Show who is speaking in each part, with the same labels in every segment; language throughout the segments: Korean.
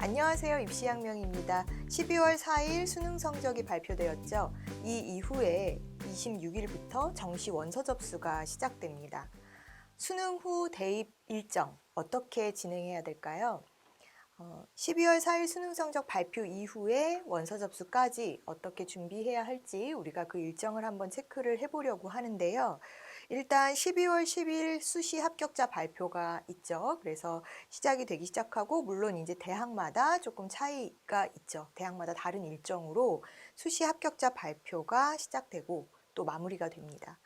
Speaker 1: 안녕하세요. 입시양명입니다. 12월 4일 수능 성적이 발표되었죠. 이 이후에 26일부터 정시 원서 접수가 시작됩니다. 수능 후 대입 일정 어떻게 진행해야 될까요? 12월 4일 수능 성적 발표 이후에 원서 접수까지 어떻게 준비해야 할지 우리가 그 일정을 한번 체크를 해보려고 하는데요. 일단 12월 10일 수시 합격자 발표가 있죠. 그래서 시작이 되기 시작하고 물론 이제 대학마다 조금 차이가 있죠. 대학마다 다른 일정으로 수시 합격자 발표가 시작되고 또 마무리가 됩니다.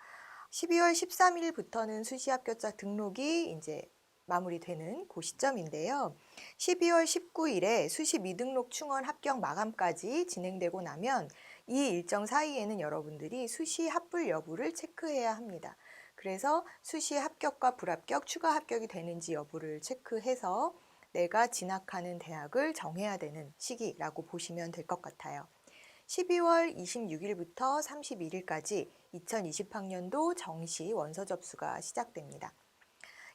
Speaker 1: 12월 13일부터는 수시 합격자 등록이 이제 마무리되는 그 시점인데요. 12월 19일에 수시 미등록 충원 합격 마감까지 진행되고 나면 이 일정 사이에는 여러분들이 수시 합불 여부를 체크해야 합니다. 그래서 수시 합격과 불합격, 추가 합격이 되는지 여부를 체크해서 내가 진학하는 대학을 정해야 되는 시기라고 보시면 될 것 같아요. 12월 26일부터 31일까지 2020학년도 정시 원서 접수가 시작됩니다.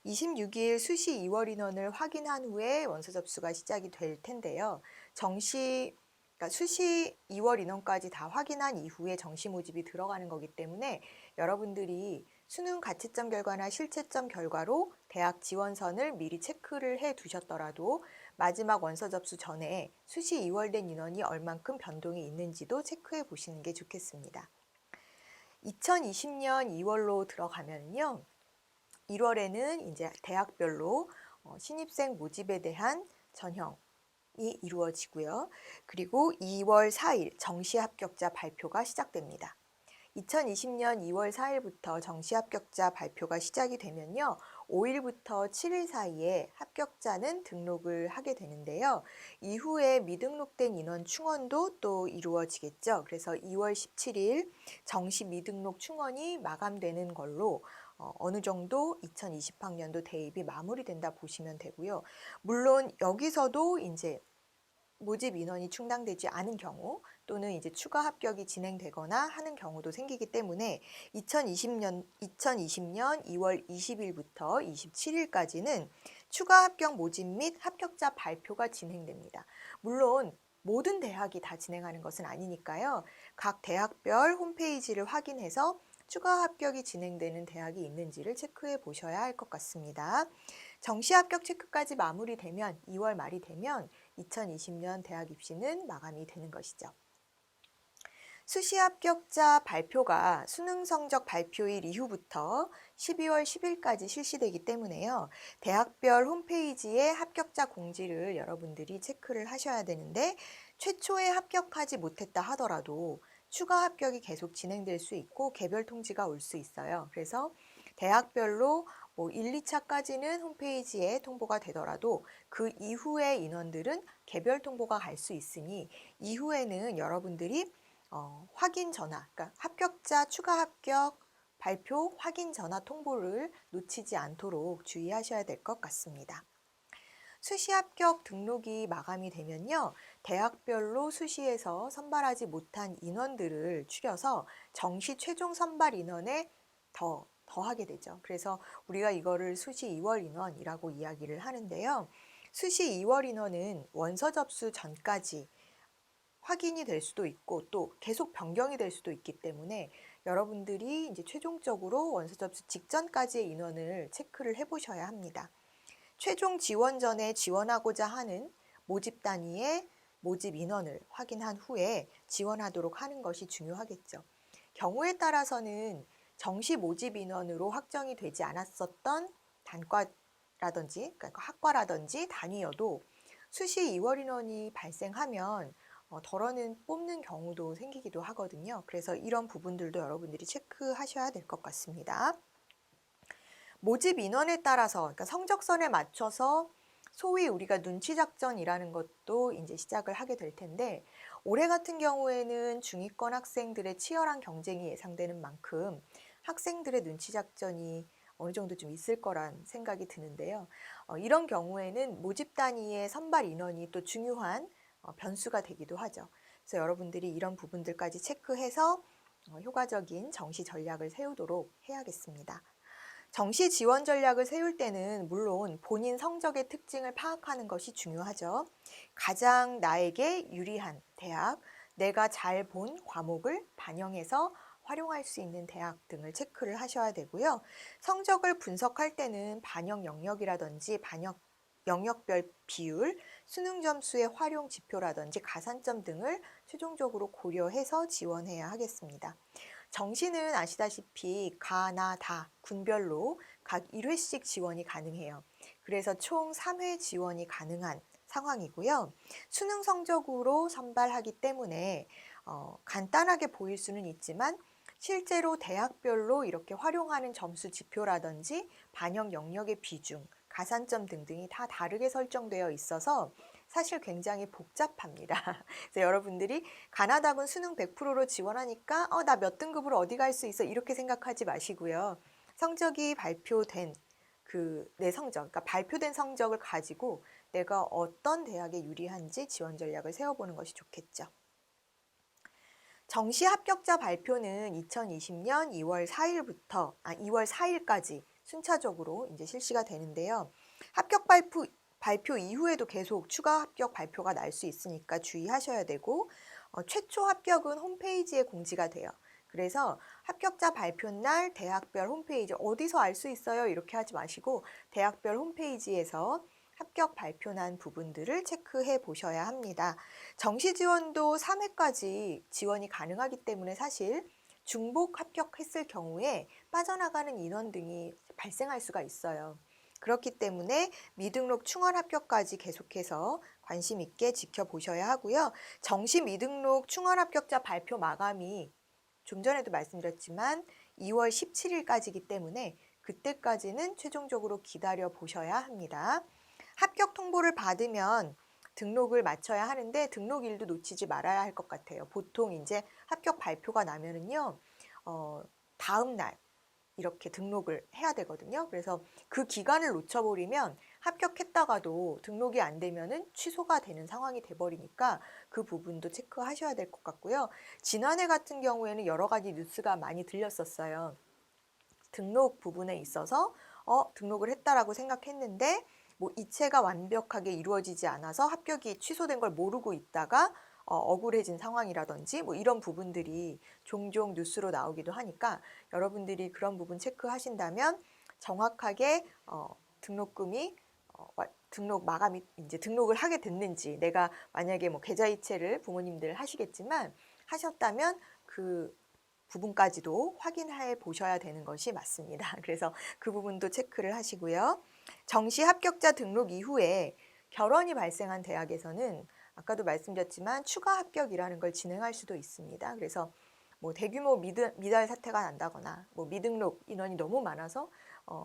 Speaker 1: 26일 수시 2월 인원을 확인한 후에 원서 접수가 시작이 될 텐데요. 그러니까 수시 2월 인원까지 다 확인한 이후에 정시 모집이 들어가는 거기 때문에 여러분들이 수능 가채점 결과나 실채점 결과로 대학 지원선을 미리 체크를 해 두셨더라도 마지막 원서 접수 전에 수시 2월 된 인원이 얼만큼 변동이 있는지도 체크해 보시는 게 좋겠습니다. 2020년 2월로 들어가면요. 1월에는 이제 대학별로 신입생 모집에 대한 전형이 이루어지고요. 그리고 2월 4일 정시 합격자 발표가 시작됩니다. 2020년 2월 4일부터 정시 합격자 발표가 시작이 되면요. 5일부터 7일 사이에 합격자는 등록을 하게 되는데요. 이후에 미등록된 인원 충원도 또 이루어지겠죠. 그래서 2월 17일 정시 미등록 충원이 마감되는 걸로 어느 정도 2020학년도 대입이 마무리된다 보시면 되고요. 물론 여기서도 이제 모집 인원이 충당되지 않은 경우 또는 이제 추가 합격이 진행되거나 하는 경우도 생기기 때문에 2020년 2월 20일부터 27일까지는 추가 합격 모집 및 합격자 발표가 진행됩니다. 물론 모든 대학이 다 진행하는 것은 아니니까요. 각 대학별 홈페이지를 확인해서 추가 합격이 진행되는 대학이 있는지를 체크해 보셔야 할 것 같습니다. 정시 합격 체크까지 마무리되면 2월 말이 되면 2020년 대학 입시는 마감이 되는 것이죠. 수시 합격자 발표가 수능 성적 발표일 이후부터 12월 10일까지 실시되기 때문에요. 대학별 홈페이지에 합격자 공지를 여러분들이 체크를 하셔야 되는데 최초에 합격하지 못했다 하더라도 추가 합격이 계속 진행될 수 있고 개별 통지가 올 수 있어요. 그래서 대학별로 1, 2차까지는 홈페이지에 통보가 되더라도 그 이후의 인원들은 개별 통보가 갈 수 있으니 이후에는 여러분들이 확인 전화, 그러니까 합격자 추가 합격 발표 확인 전화 통보를 놓치지 않도록 주의하셔야 될 것 같습니다. 수시 합격 등록이 마감이 되면요. 대학별로 수시에서 선발하지 못한 인원들을 추려서 정시 최종 선발 인원에 더하게 되죠. 그래서 우리가 이거를 수시 2월 인원이라고 이야기를 하는데요. 수시 2월 인원은 원서 접수 전까지 확인이 될 수도 있고 또 계속 변경이 될 수도 있기 때문에 여러분들이 이제 최종적으로 원서 접수 직전까지의 인원을 체크를 해보셔야 합니다. 최종 지원 전에 지원하고자 하는 모집 단위의 모집 인원을 확인한 후에 지원하도록 하는 것이 중요하겠죠. 경우에 따라서는 정시 모집 인원으로 확정이 되지 않았었던 단과라든지 그러니까 학과라든지 단위여도 수시 2월 인원이 발생하면 덜어는 뽑는 경우도 생기기도 하거든요. 그래서 이런 부분들도 여러분들이 체크하셔야 될 것 같습니다. 모집 인원에 따라서 그러니까 성적선에 맞춰서 소위 우리가 눈치 작전이라는 것도 이제 시작을 하게 될 텐데 올해 같은 경우에는 중위권 학생들의 치열한 경쟁이 예상되는 만큼 학생들의 눈치 작전이 어느 정도 좀 있을 거란 생각이 드는데요. 이런 경우에는 모집 단위의 선발 인원이 또 중요한 변수가 되기도 하죠. 그래서 여러분들이 이런 부분들까지 체크해서 효과적인 정시 전략을 세우도록 해야겠습니다. 정시 지원 전략을 세울 때는 물론 본인 성적의 특징을 파악하는 것이 중요하죠. 가장 나에게 유리한 대학, 내가 잘 본 과목을 반영해서 활용할 수 있는 대학 등을 체크를 하셔야 되고요. 성적을 분석할 때는 반영 영역이라든지 반영 영역별 비율, 수능 점수의 활용 지표라든지 가산점 등을 최종적으로 고려해서 지원해야 하겠습니다. 정시는 아시다시피 가, 나, 다 군별로 각 1회씩 지원이 가능해요. 그래서 총 3회 지원이 가능한 상황이고요. 수능 성적으로 선발하기 때문에 간단하게 보일 수는 있지만 실제로 대학별로 이렇게 활용하는 점수 지표라든지 반영 영역의 비중, 가산점 등등이 다 다르게 설정되어 있어서 사실 굉장히 복잡합니다. 그래서 여러분들이 가나다군 수능 100%로 지원하니까 나 몇 등급으로 어디 갈 수 있어 이렇게 생각하지 마시고요. 성적이 발표된 내 성적, 그러니까 발표된 성적을 가지고 내가 어떤 대학에 유리한지 지원 전략을 세워보는 것이 좋겠죠. 정시 합격자 발표는 2020년 2월 4일까지 순차적으로 이제 실시가 되는데요. 합격 발표 이후에도 계속 추가 합격 발표가 날 수 있으니까 주의하셔야 되고 최초 합격은 홈페이지에 공지가 돼요. 그래서 합격자 발표 날 대학별 홈페이지 어디서 알 수 있어요? 이렇게 하지 마시고 대학별 홈페이지에서 합격 발표 난 부분들을 체크해 보셔야 합니다. 정시 지원도 3회까지 지원이 가능하기 때문에 사실 중복 합격했을 경우에 빠져나가는 인원 등이 발생할 수가 있어요. 그렇기 때문에 미등록 충원 합격까지 계속해서 관심 있게 지켜보셔야 하고요. 정시 미등록 충원 합격자 발표 마감이 좀 전에도 말씀드렸지만 2월 17일까지이기 때문에 그때까지는 최종적으로 기다려 보셔야 합니다. 합격 통보를 받으면 등록을 마쳐야 하는데 등록일도 놓치지 말아야 할 것 같아요. 보통 이제 합격 발표가 나면은요, 다음 날 이렇게 등록을 해야 되거든요. 그래서 그 기간을 놓쳐버리면 합격했다가도 등록이 안 되면은 취소가 되는 상황이 돼버리니까 그 부분도 체크하셔야 될 것 같고요. 지난해 같은 경우에는 여러 가지 뉴스가 많이 들렸었어요. 등록 부분에 있어서 등록을 했다라고 생각했는데 뭐 이체가 완벽하게 이루어지지 않아서 합격이 취소된 걸 모르고 있다가 억울해진 상황이라든지 뭐 이런 부분들이 종종 뉴스로 나오기도 하니까 여러분들이 그런 부분 체크하신다면 정확하게 등록금이 등록 마감이 이제 등록을 하게 됐는지 내가 만약에 뭐 계좌 이체를 부모님들 하시겠지만 하셨다면 그 부분까지도 확인해 보셔야 되는 것이 맞습니다. 그래서 그 부분도 체크를 하시고요. 정시 합격자 등록 이후에 결원이 발생한 대학에서는 아까도 말씀드렸지만 추가 합격이라는 걸 진행할 수도 있습니다. 그래서 뭐 대규모 미달 사태가 난다거나 뭐 미등록 인원이 너무 많아서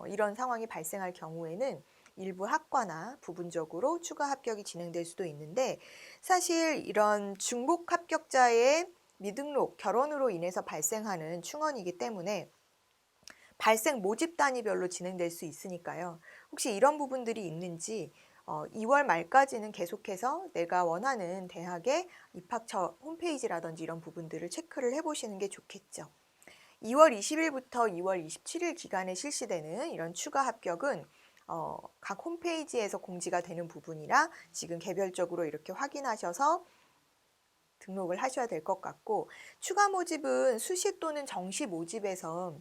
Speaker 1: 이런 상황이 발생할 경우에는 일부 학과나 부분적으로 추가 합격이 진행될 수도 있는데 사실 이런 중복 합격자의 미등록, 결혼으로 인해서 발생하는 충원이기 때문에 발생 모집 단위별로 진행될 수 있으니까요. 혹시 이런 부분들이 있는지 2월 말까지는 계속해서 내가 원하는 대학의 입학처 홈페이지라든지 이런 부분들을 체크를 해보시는 게 좋겠죠. 2월 20일부터 2월 27일 기간에 실시되는 이런 추가 합격은 각 홈페이지에서 공지가 되는 부분이라 지금 개별적으로 이렇게 확인하셔서 등록을 하셔야 될 것 같고 추가 모집은 수시 또는 정시 모집에서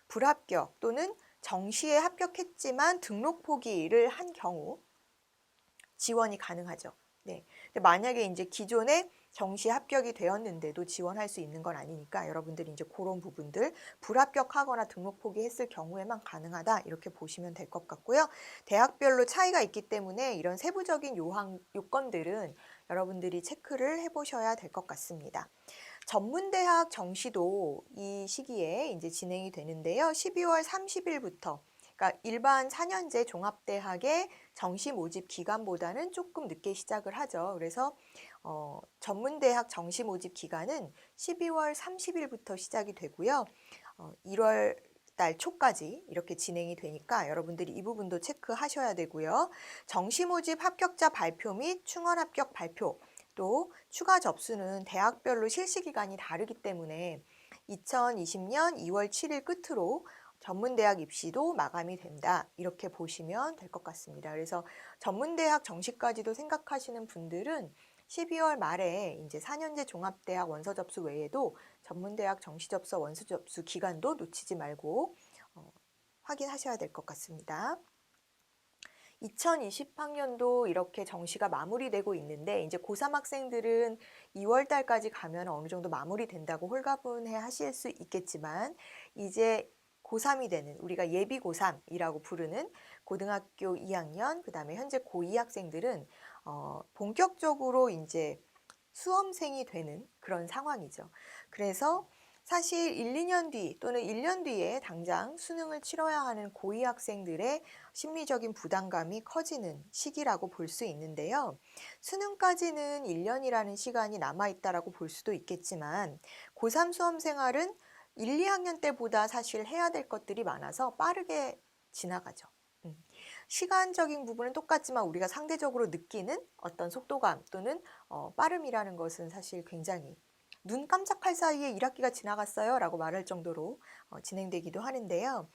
Speaker 1: 불합격 또는 정시에 합격했지만 등록 포기를 한 경우 지원이 가능하죠. 네. 근데 만약에 이제 기존에 정시 합격이 되었는데도 지원할 수 있는 건 아니니까 여러분들이 이제 그런 부분들 불합격하거나 등록 포기했을 경우에만 가능하다 이렇게 보시면 될 것 같고요. 대학별로 차이가 있기 때문에 이런 세부적인 요건들은 여러분들이 체크를 해보셔야 될 것 같습니다. 전문대학 정시도 이 시기에 이제 진행이 되는데요. 12월 30일부터 그러니까 일반 4년제 종합대학의 정시 모집 기간보다는 조금 늦게 시작을 하죠. 그래서 전문대학 정시 모집 기간은 12월 30일부터 시작이 되고요. 1월 달 초까지 이렇게 진행이 되니까 여러분들이 이 부분도 체크하셔야 되고요. 정시 모집 합격자 발표 및 충원 합격 발표 또 추가 접수는 대학별로 실시 기간이 다르기 때문에 2020년 2월 7일 끝으로 전문대학 입시도 마감이 된다. 이렇게 보시면 될 것 같습니다. 그래서 전문대학 정시까지도 생각하시는 분들은 12월 말에 이제 4년제 종합대학 원서 접수 외에도 전문대학 정시 접수 원서 접수 기간도 놓치지 말고 확인하셔야 될 것 같습니다. 2020학년도 이렇게 정시가 마무리되고 있는데 이제 고3 학생들은 2월 달까지 가면 어느 정도 마무리된다고 홀가분해 하실 수 있겠지만 이제 고3이 되는 우리가 예비 고3이라고 부르는 고등학교 2학년 그다음에 현재 고2 학생들은 본격적으로 이제 수험생이 되는 그런 상황이죠. 그래서 사실 1, 2년 뒤 또는 1년 뒤에 당장 수능을 치러야 하는 고2 학생들의 심리적인 부담감이 커지는 시기라고 볼 수 있는데요. 수능까지는 1년이라는 시간이 남아있다라고 볼 수도 있겠지만 고3 수험 생활은 1, 2학년 때보다 사실 해야 될 것들이 많아서 빠르게 지나가죠. 시간적인 부분은 똑같지만 우리가 상대적으로 느끼는 어떤 속도감 또는 빠름이라는 것은 사실 굉장히 눈 깜짝할 사이에 1학기가 지나갔어요 라고 말할 정도로 진행되기도 하는데요.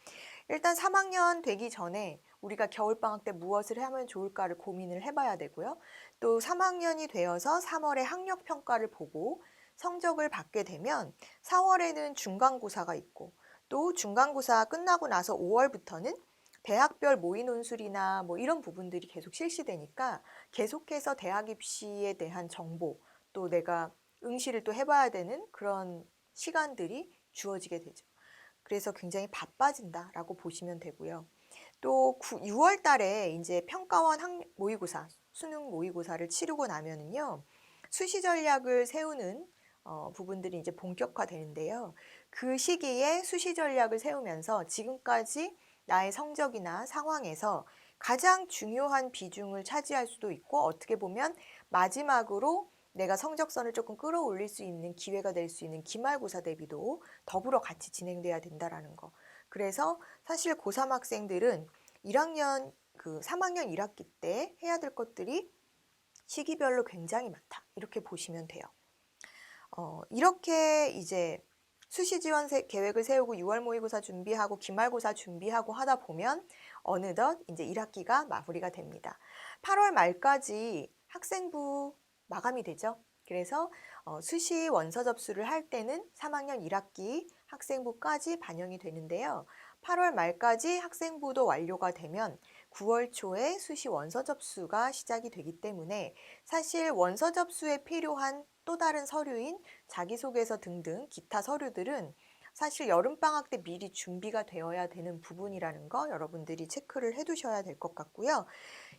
Speaker 1: 일단 3학년 되기 전에 우리가 겨울방학 때 무엇을 하면 좋을까를 고민을 해봐야 되고요. 또 3학년이 되어서 3월에 학력평가를 보고 성적을 받게 되면 4월에는 중간고사가 있고 또 중간고사 끝나고 나서 5월부터는 대학별 모의 논술이나 뭐 이런 부분들이 계속 실시되니까 계속해서 대학 입시에 대한 정보 또 내가 응시를 또 해봐야 되는 그런 시간들이 주어지게 되죠. 그래서 굉장히 바빠진다라고 보시면 되고요. 또 6월 달에 이제 평가원 모의고사, 수능 모의고사를 치르고 나면은요, 수시 전략을 세우는 부분들이 이제 본격화되는데요. 그 시기에 수시 전략을 세우면서 지금까지 나의 성적이나 상황에서 가장 중요한 비중을 차지할 수도 있고 어떻게 보면 마지막으로 내가 성적선을 조금 끌어올릴 수 있는 기회가 될 수 있는 기말고사 대비도 더불어 같이 진행돼야 된다라는 거. 그래서 사실 고3 학생들은 1학년 3학년 1학기 때 해야 될 것들이 시기별로 굉장히 많다. 이렇게 보시면 돼요. 이렇게 이제 수시 지원 계획을 세우고 6월 모의고사 준비하고 기말고사 준비하고 하다 보면 어느덧 이제 1학기가 마무리가 됩니다. 8월 말까지 학생부 마감이 되죠. 그래서 수시 원서 접수를 할 때는 3학년 1학기 학생부까지 반영이 되는데요. 8월 말까지 학생부도 완료가 되면 9월 초에 수시 원서 접수가 시작이 되기 때문에 사실 원서 접수에 필요한 또 다른 서류인 자기소개서 등등 기타 서류들은 사실 여름방학 때 미리 준비가 되어야 되는 부분이라는 거 여러분들이 체크를 해두셔야 될 것 같고요.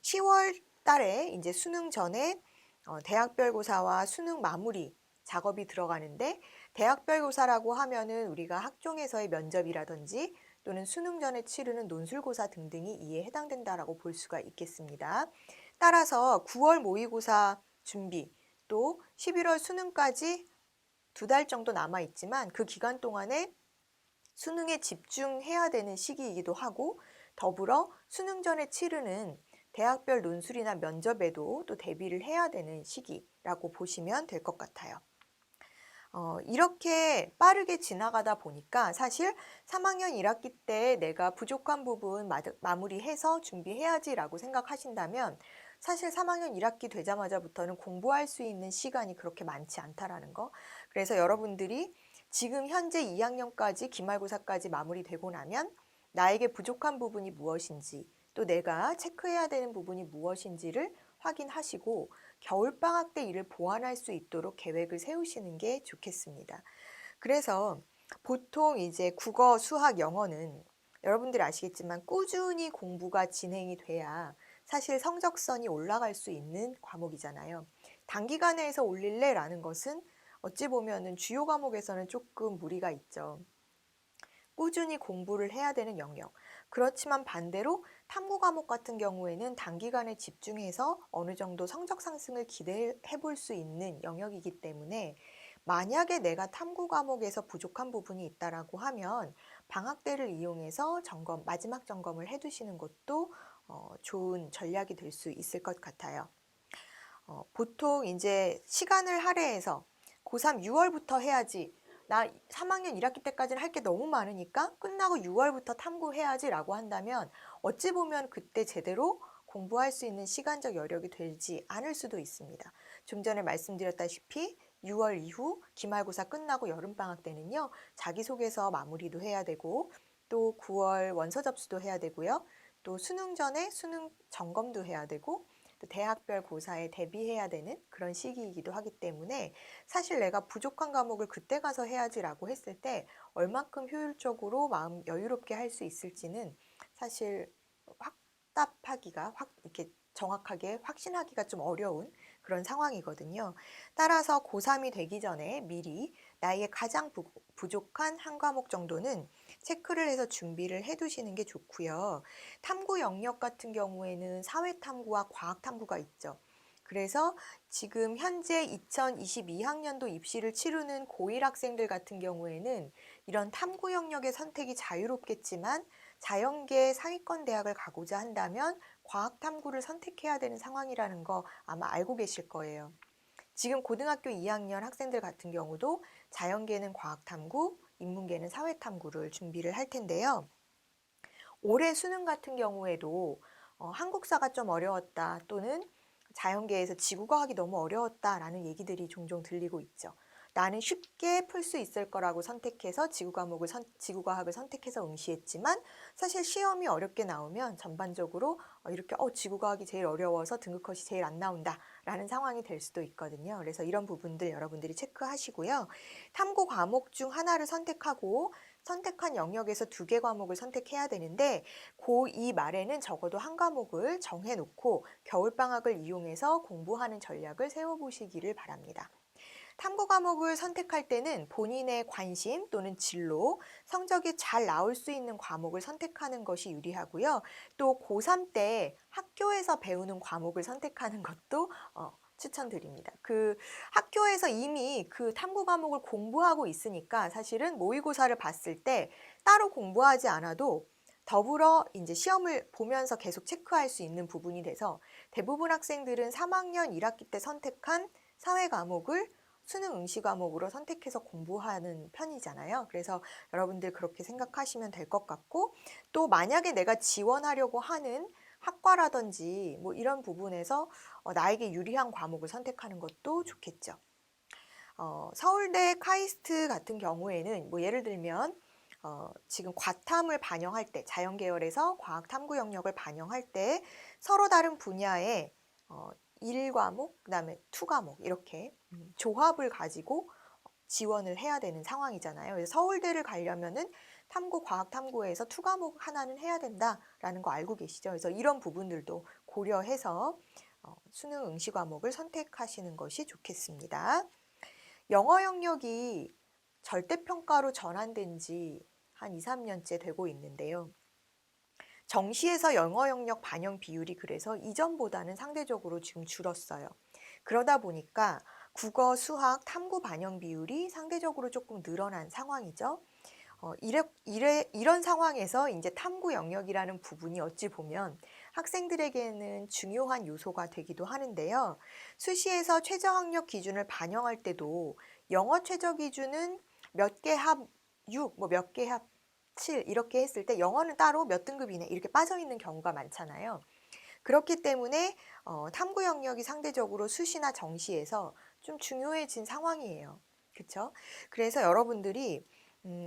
Speaker 1: 10월 달에 이제 수능 전에 대학별고사와 수능 마무리 작업이 들어가는데 대학별고사라고 하면은 우리가 학종에서의 면접이라든지 또는 수능 전에 치르는 논술고사 등등이 이에 해당된다라고 볼 수가 있겠습니다. 따라서 9월 모의고사 준비 또 11월 수능까지 2달 정도 남아 있지만 그 기간 동안에 수능에 집중해야 되는 시기이기도 하고 더불어 수능 전에 치르는 대학별 논술이나 면접에도 또 대비를 해야 되는 시기라고 보시면 될 것 같아요. 이렇게 빠르게 지나가다 보니까 사실 3학년 1학기 때 내가 부족한 부분 마무리해서 준비해야지라고 생각하신다면 사실 3학년 1학기 되자마자부터는 공부할 수 있는 시간이 그렇게 많지 않다라는 거. 그래서 여러분들이 지금 현재 2학년까지 기말고사까지 마무리되고 나면 나에게 부족한 부분이 무엇인지 또 내가 체크해야 되는 부분이 무엇인지를 확인하시고 겨울방학 때 이를 보완할 수 있도록 계획을 세우시는 게 좋겠습니다. 그래서 보통 이제 국어, 수학, 영어는 여러분들이 아시겠지만 꾸준히 공부가 진행이 돼야 사실 성적선이 올라갈 수 있는 과목이잖아요. 단기간에 해서 올릴래? 라는 것은 어찌 보면은 주요 과목에서는 조금 무리가 있죠. 꾸준히 공부를 해야 되는 영역. 그렇지만 반대로 탐구 과목 같은 경우에는 단기간에 집중해서 어느 정도 성적 상승을 기대해 볼 수 있는 영역이기 때문에 만약에 내가 탐구 과목에서 부족한 부분이 있다라고 하면 방학 때를 이용해서 마지막 점검을 해두시는 것도 좋은 전략이 될 수 있을 것 같아요. 보통 이제 시간을 할애해서 고3 6월부터 해야지 나 3학년 1학기 때까지는 할 게 너무 많으니까 끝나고 6월부터 탐구해야지라고 한다면 어찌 보면 그때 제대로 공부할 수 있는 시간적 여력이 되지 않을 수도 있습니다. 좀 전에 말씀드렸다시피 6월 이후 기말고사 끝나고 여름방학 때는요. 자기소개서 마무리도 해야 되고 또 9월 원서 접수도 해야 되고요. 또 수능 전에 수능 점검도 해야 되고 또 대학별 고사에 대비해야 되는 그런 시기이기도 하기 때문에 사실 내가 부족한 과목을 그때 가서 해야지라고 했을 때 얼만큼 효율적으로 마음 여유롭게 할 수 있을지는 사실 확답하기가 이렇게 정확하게 확신하기가 좀 어려운 그런 상황이거든요. 따라서 고3이 되기 전에 미리 나의 가장 부족한 한 과목 정도는 체크를 해서 준비를 해두시는 게 좋고요. 탐구 영역 같은 경우에는 사회탐구와 과학탐구가 있죠. 그래서 지금 현재 2022학년도 입시를 치르는 고1 학생들 같은 경우에는 이런 탐구 영역의 선택이 자유롭겠지만 자연계 상위권 대학을 가고자 한다면 과학탐구를 선택해야 되는 상황이라는 거 아마 알고 계실 거예요. 지금 고등학교 2학년 학생들 같은 경우도 자연계는 과학탐구, 인문계는 사회탐구를 준비를 할 텐데요. 올해 수능 같은 경우에도 한국사가 좀 어려웠다 또는 자연계에서 지구과학이 너무 어려웠다라는 얘기들이 종종 들리고 있죠. 나는 쉽게 풀 수 있을 거라고 선택해서 지구과학을 선택해서 응시했지만 사실 시험이 어렵게 나오면 전반적으로 이렇게 지구과학이 제일 어려워서 등급컷이 제일 안 나온다라는 상황이 될 수도 있거든요. 그래서 이런 부분들 여러분들이 체크하시고요. 탐구 과목 중 하나를 선택하고 선택한 영역에서 2개 과목을 선택해야 되는데 고2 말에는 적어도 한 과목을 정해놓고 겨울방학을 이용해서 공부하는 전략을 세워보시기를 바랍니다. 탐구 과목을 선택할 때는 본인의 관심 또는 진로, 성적이 잘 나올 수 있는 과목을 선택하는 것이 유리하고요. 또 고3 때 학교에서 배우는 과목을 선택하는 것도 추천드립니다. 그 학교에서 이미 그 탐구 과목을 공부하고 있으니까 사실은 모의고사를 봤을 때 따로 공부하지 않아도 더불어 이제 시험을 보면서 계속 체크할 수 있는 부분이 돼서 대부분 학생들은 3학년 1학기 때 선택한 사회 과목을 수능 응시 과목으로 선택해서 공부하는 편이잖아요. 그래서 여러분들 그렇게 생각하시면 될 것 같고 또 만약에 내가 지원하려고 하는 학과라든지 뭐 이런 부분에서 나에게 유리한 과목을 선택하는 것도 좋겠죠. 서울대 카이스트 같은 경우에는 뭐 예를 들면 지금 과탐을 반영할 때 자연계열에서 과학탐구 영역을 반영할 때 서로 다른 분야의 1과목, 그다음에 2과목 이렇게 조합을 가지고 지원을 해야 되는 상황이잖아요. 그래서 서울대를 가려면은 과학탐구에서 2과목 하나는 해야 된다라는 거 알고 계시죠? 그래서 이런 부분들도 고려해서 수능 응시 과목을 선택하시는 것이 좋겠습니다. 영어 영역이 절대평가로 전환된 지 한 2, 3년째 되고 있는데요. 정시에서 영어 영역 반영 비율이 그래서 이전보다는 상대적으로 지금 줄었어요. 그러다 보니까 국어, 수학, 탐구 반영 비율이 상대적으로 조금 늘어난 상황이죠. 이런 상황에서 이제 탐구 영역이라는 부분이 어찌 보면 학생들에게는 중요한 요소가 되기도 하는데요. 수시에서 최저 학력 기준을 반영할 때도 영어 최저 기준은 몇 개 합 6, 뭐 몇 개 합 7 이렇게 했을 때 영어는 따로 몇 등급이네 이렇게 빠져 있는 경우가 많잖아요. 그렇기 때문에 탐구 영역이 상대적으로 수시나 정시에서 좀 중요해진 상황이에요. 그렇죠? 그래서 여러분들이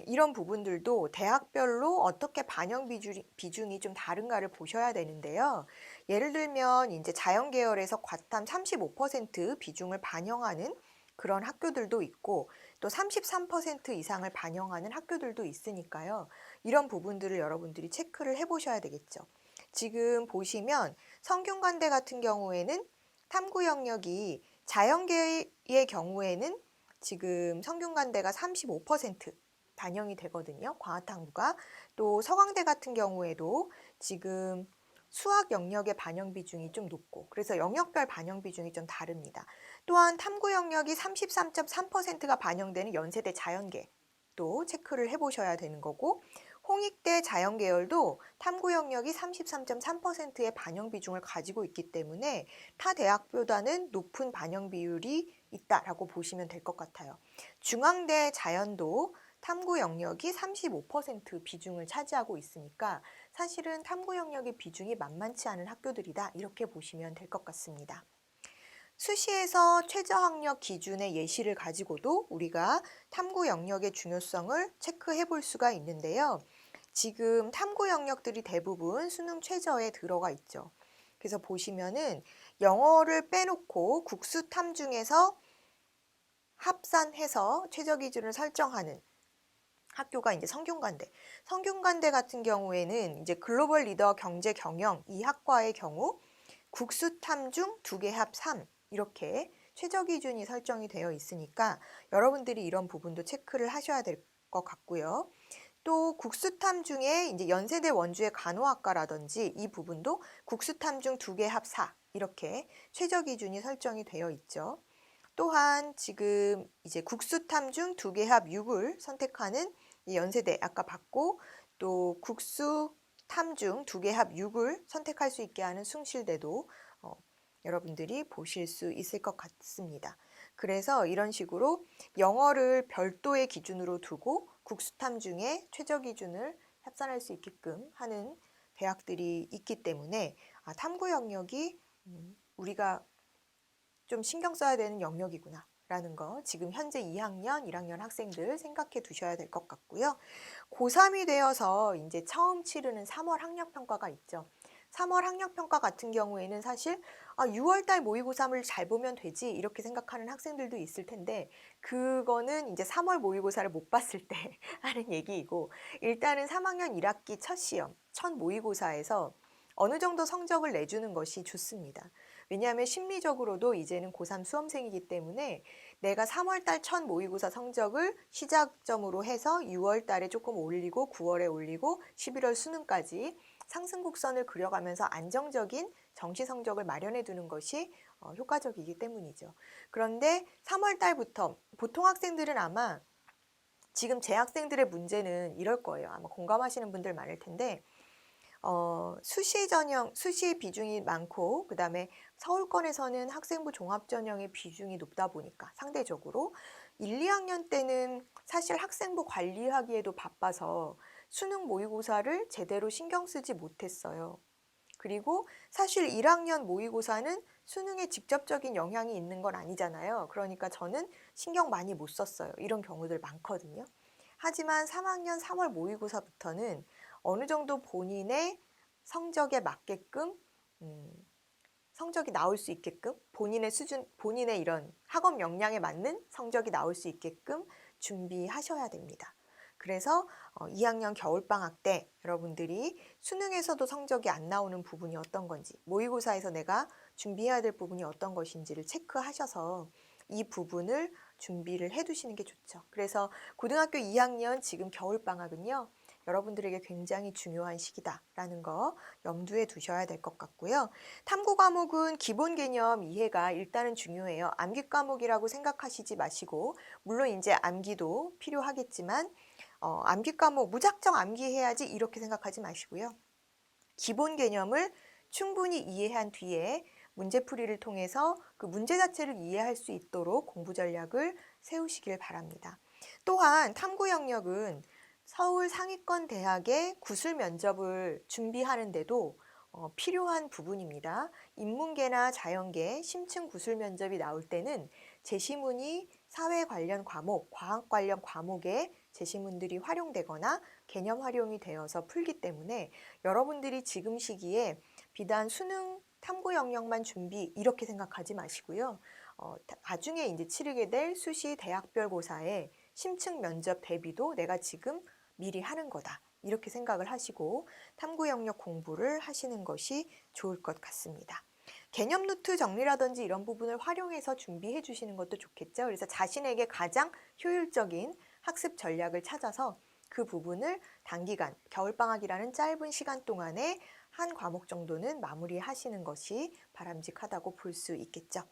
Speaker 1: 이런 부분들도 대학별로 어떻게 반영 비중이 좀 다른가를 보셔야 되는데요. 예를 들면 이제 자연계열에서 과탐 35% 비중을 반영하는 그런 학교들도 있고 또 33% 이상을 반영하는 학교들도 있으니까요. 이런 부분들을 여러분들이 체크를 해보셔야 되겠죠. 지금 보시면 성균관대 같은 경우에는 탐구 영역이 자연계의 경우에는 지금 성균관대가 35% 반영이 되거든요. 과학탐구가. 또 서강대 같은 경우에도 지금 수학 영역의 반영 비중이 좀 높고 그래서 영역별 반영 비중이 좀 다릅니다. 또한 탐구 영역이 33.3%가 반영되는 연세대 자연계 또 체크를 해보셔야 되는 거고 홍익대 자연계열도 탐구 영역이 33.3%의 반영 비중을 가지고 있기 때문에 타 대학보다는 높은 반영 비율이 있다라고 보시면 될 것 같아요. 중앙대 자연도 탐구 영역이 35% 비중을 차지하고 있으니까 사실은 탐구 영역의 비중이 만만치 않은 학교들이다 이렇게 보시면 될 것 같습니다. 수시에서 최저학력 기준의 예시를 가지고도 우리가 탐구 영역의 중요성을 체크해 볼 수가 있는데요. 지금 탐구 영역들이 대부분 수능 최저에 들어가 있죠. 그래서 보시면은 영어를 빼놓고 국수탐 중에서 합산해서 최저 기준을 설정하는 학교가 이제 성균관대. 성균관대 같은 경우에는 이제 글로벌 리더 경제 경영 이 학과의 경우 국수탐 중 2개 합 3 이렇게 최저 기준이 설정이 되어 있으니까 여러분들이 이런 부분도 체크를 하셔야 될 것 같고요. 또 국수탐 중에 이제 연세대 원주의 간호학과라든지 이 부분도 국수탐 중 2개 합 4 이렇게 최저 기준이 설정이 되어 있죠. 또한 지금 이제 국수탐 중 2개 합 6을 선택하는 이 연세대 아까 봤고 또 국수탐 중 2개 합 6을 선택할 수 있게 하는 숭실대도 여러분들이 보실 수 있을 것 같습니다. 그래서 이런 식으로 영어를 별도의 기준으로 두고 국수탐 중에 최저 기준을 합산할 수 있게끔 하는 대학들이 있기 때문에 탐구 영역이 우리가 좀 신경 써야 되는 영역이구나 라는 거 지금 현재 2학년, 1학년 학생들 생각해 두셔야 될 것 같고요. 고3이 되어서 이제 처음 치르는 3월 학력평가가 있죠. 3월 학력평가 같은 경우에는 사실 6월달 모의고사를 잘 보면 되지 이렇게 생각하는 학생들도 있을 텐데 그거는 이제 3월 모의고사를 못 봤을 때 하는 얘기이고 일단은 3학년 1학기 첫 시험, 첫 모의고사에서 어느 정도 성적을 내주는 것이 좋습니다. 왜냐하면 심리적으로도 이제는 고3 수험생이기 때문에 내가 3월달 첫 모의고사 성적을 시작점으로 해서 6월달에 조금 올리고 9월에 올리고 11월 수능까지 상승 곡선을 그려가면서 안정적인 정시 성적을 마련해 두는 것이 효과적이기 때문이죠. 그런데 3월 달부터 보통 학생들은 아마 지금 재학생들의 문제는 이럴 거예요. 아마 공감하시는 분들 많을 텐데 수시 전형, 수시 비중이 많고 그 다음에 서울권에서는 학생부 종합전형의 비중이 높다 보니까 상대적으로 1, 2학년 때는 사실 학생부 관리하기에도 바빠서 수능 모의고사를 제대로 신경 쓰지 못했어요. 그리고 사실 1학년 모의고사는 수능에 직접적인 영향이 있는 건 아니잖아요. 그러니까 저는 신경 많이 못 썼어요. 이런 경우들 많거든요. 하지만 3학년 3월 모의고사부터는 어느 정도 본인의 성적에 맞게끔 성적이 나올 수 있게끔 본인의 수준, 본인의 이런 학업 역량에 맞는 성적이 나올 수 있게끔 준비하셔야 됩니다. 그래서 2학년 겨울방학 때 여러분들이 수능에서도 성적이 안 나오는 부분이 어떤 건지 모의고사에서 내가 준비해야 될 부분이 어떤 것인지를 체크하셔서 이 부분을 준비를 해두시는 게 좋죠. 그래서 고등학교 2학년 지금 겨울방학은요. 여러분들에게 굉장히 중요한 시기다라는 거 염두에 두셔야 될 것 같고요. 탐구 과목은 기본 개념 이해가 일단은 중요해요. 암기 과목이라고 생각하시지 마시고 물론 이제 암기도 필요하겠지만 암기 과목 무작정 암기해야지 이렇게 생각하지 마시고요. 기본 개념을 충분히 이해한 뒤에 문제풀이를 통해서 그 문제 자체를 이해할 수 있도록 공부 전략을 세우시길 바랍니다. 또한 탐구 영역은 서울 상위권 대학의 구술 면접을 준비하는데도 필요한 부분입니다. 인문계나 자연계, 심층 구술 면접이 나올 때는 제시문이 사회 관련 과목, 과학 관련 과목에 제시문들이 활용되거나 개념 활용이 되어서 풀기 때문에 여러분들이 지금 시기에 비단 수능 탐구 영역만 준비 이렇게 생각하지 마시고요. 나중에 이제 치르게 될 수시 대학별 고사에 심층 면접 대비도 내가 지금 미리 하는 거다. 이렇게 생각을 하시고 탐구 영역 공부를 하시는 것이 좋을 것 같습니다. 개념 노트 정리라든지 이런 부분을 활용해서 준비해 주시는 것도 좋겠죠. 그래서 자신에게 가장 효율적인 학습 전략을 찾아서 그 부분을 단기간, 겨울방학이라는 짧은 시간 동안에 한 과목 정도는 마무리하시는 것이 바람직하다고 볼 수 있겠죠.